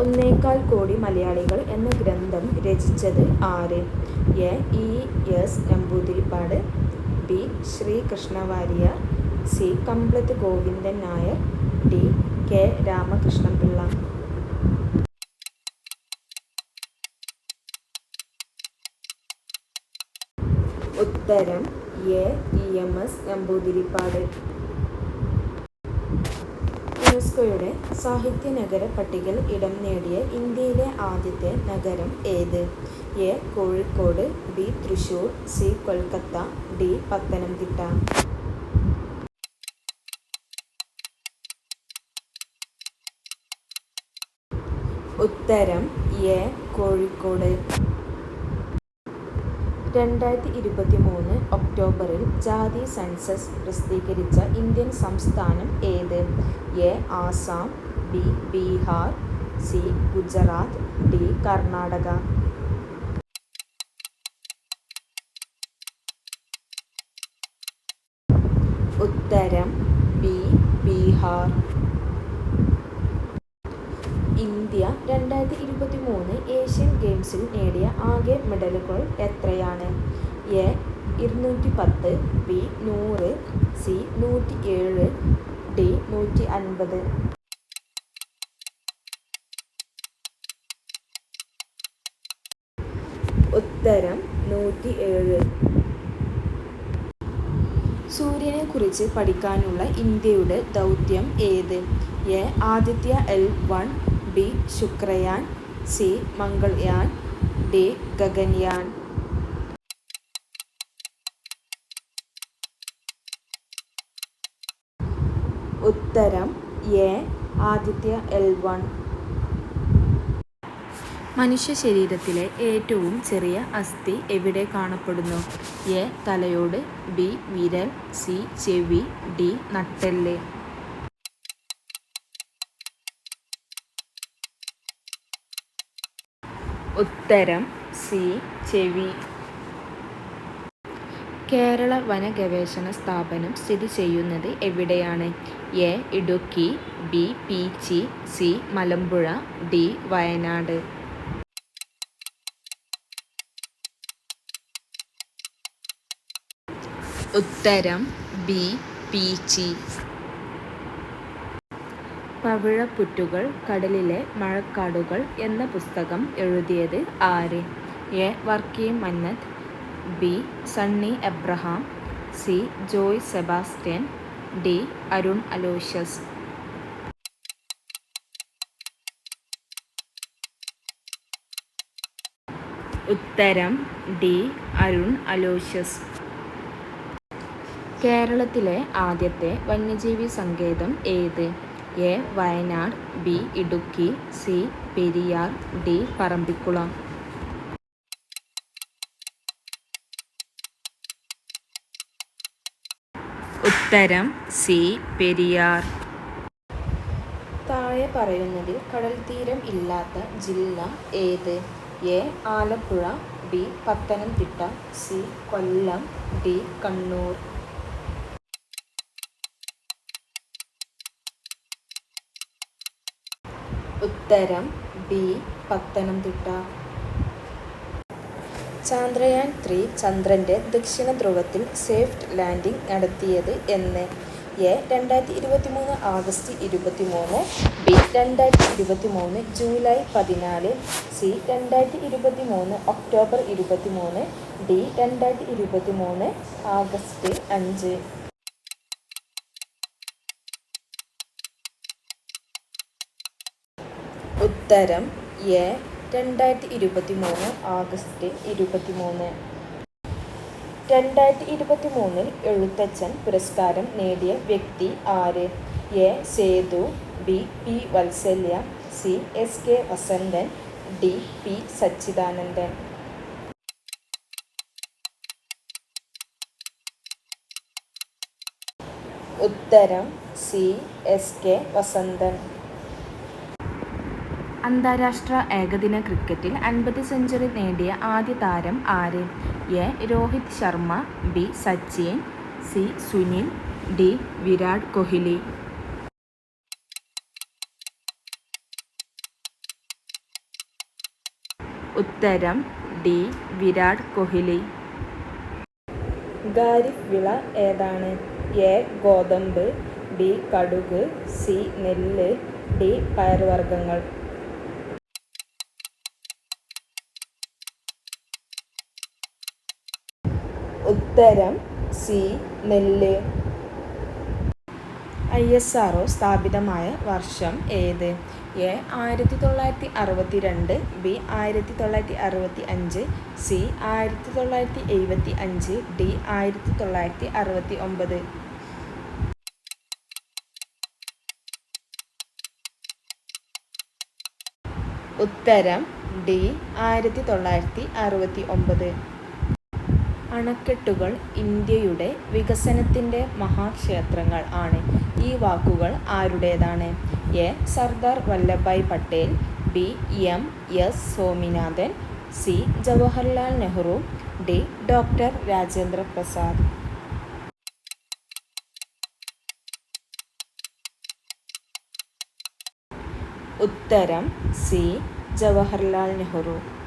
ഒന്നേകാൽ കോടി മലയാളികൾ എന്ന ഗ്രന്ഥം രചിച്ചത് ആര്? A. E. S. Namboodiripad, B. Sreekrishna Warrier, C. Kamplath Govindan Nair, D. K. Ramakrishnapillai. ഉത്തരം A. E. M. S. Namboodiripad. യുനെസ്കോയുടെ സാഹിത്യ നഗര പട്ടികയിൽ ഇടം നേടിയ ഇന്ത്യയിലെ ആദ്യത്തെ നഗരം ഏത്? A. Kozhikode, B. Thrissur, C. Kolkata, D. Pathanamthitta. ഉത്തരം എ. കോഴിക്കോട്. 2023 ഒക്ടോബറിൽ ജാതി സെൻസസ് പ്രസിദ്ധീകരിച്ച ഇന്ത്യൻ സംസ്ഥാനം ഏത്? A. Assam, B. Bihar, C. Gujarat, D. Karnataka. ഉത്തരം ബി. ബീഹാർ. ഇന്ത്യ 2023 ഏഷ്യൻ ഗെയിംസിൽ നേടിയ ആകെ മെഡലുകൾ എത്രയാണ്? എ. 210, ബി. 100, സി. 107, ഡി. 150. ഉത്തരം 107. സൂര്യനെ കുറിച്ച് പഠിക്കാനുള്ള ഇന്ത്യയുടെ ദൗത്യം ഏത്? A. Aditya L1, B. Shukrayaan, C. Mangalyaan, D. Gaganyaan. ഉത്തരം എ. ആദിത്യ L1. മനുഷ്യ ശരീരത്തിലെ ഏറ്റവും ചെറിയ അസ്ഥി എവിടെ കാണപ്പെടുന്നു? എ. തലയോട്, ബി. വിരൽ, സി. ചെവി, ഡി. നട്ടെല്ല്. ഉത്തരം സി. ചെവി. കേരള വന ഗവേഷണ സ്ഥാപനം സ്ഥിതി ചെയ്യുന്നത് എവിടെയാണ്? A. Idukki, B. Peechi, C. Malampuzha, D. Wayanad. ഉത്തരം ബി. പീച്ചി. പവിഴപ്പുറ്റുകൾ, കടലിലെ മഴക്കാടുകൾ എന്ന പുസ്തകം എഴുതിയത് ആര്? A. Varkey Mannath, B. Sunny Abraham, C. Joy Sebastian, D. Arun Aloysius. ഉത്തരം ഡി. അരുൺ അലോഷ്യസ്. കേരളത്തിലെ ആദ്യത്തെ വന്യജീവി സങ്കേതം ഏത്? A. Wayanad, B. Idukki, C. Periyar, D. Parambikulam. ഉത്തരം സി. പെരിയാർ. താഴെ പറയുന്നതിൽ കടൽത്തീരം ഇല്ലാത്ത ജില്ല ഏത്? A. Alappuzha, B. Pathanamthitta, C. Kollam, D. Kannur. ഉത്തരം ബി. പത്തനംതിട്ട. ചന്ദ്രയാൻ 3 ചന്ദ്രന്റെ ദക്ഷിണ ധ്രുവത്തിൽ സേഫ്റ്റ് ലാൻഡിംഗ് നടത്തിയത് എന്ന്? A. 2023 August 23, B. 2023 July 14, C. 2023 October 23, D. 2023 August 5. ഉത്തരം എ. 2023 ആഗസ്റ്റ് 23. 2023 എഴുത്തച്ഛൻ പുരസ്കാരം നേടിയ വ്യക്തി ആര്? A. Sethu, B. P. Vatsalya, C. S. K. Vasanthan, D. P. Sachidanandan. ഉത്തരം സി. എസ്. കെ. വസന്തൻ. അന്താരാഷ്ട്ര ഏകദിന ക്രിക്കറ്റിൽ 50 സെഞ്ചുറി നേടിയ ആദ്യ താരം ആര്? A. Rohit Sharma, B. Sachin, C. Sunil, D. Virat Kohli. ഉത്തരം ഡി. വിരാട് കോഹ്ലി. ഖാരിഫ് വിള ഏതാണ്? എ. ഗോതമ്പ്, ബി. കടുക്, സി. നെല്ല്, ഡി. പയറുവർഗ്ഗങ്ങൾ. ഉത്തരം സി. നെല്ല്. ISRO സ്ഥാപിതമായ വർഷം ഏത്? എ. 1962, ബി. 1965, സി. 1975, ഡി. 1969. ഉത്തരം ഡി. 1969. അണക്കെട്ടുകൾ ഇന്ത്യയുടെ വികസനത്തിൻ്റെ മഹാക്ഷേത്രങ്ങൾ ആണ്. ഈ വാക്കുകൾ ആരുടേതാണ്? A. Sardar Vallabhbhai Patel, B. M.S. Swaminathan, C. Jawaharlal Nehru, D. Doctor Rajendra Prasad. ഉത്തരം സി. ജവഹർലാൽ നെഹ്റു.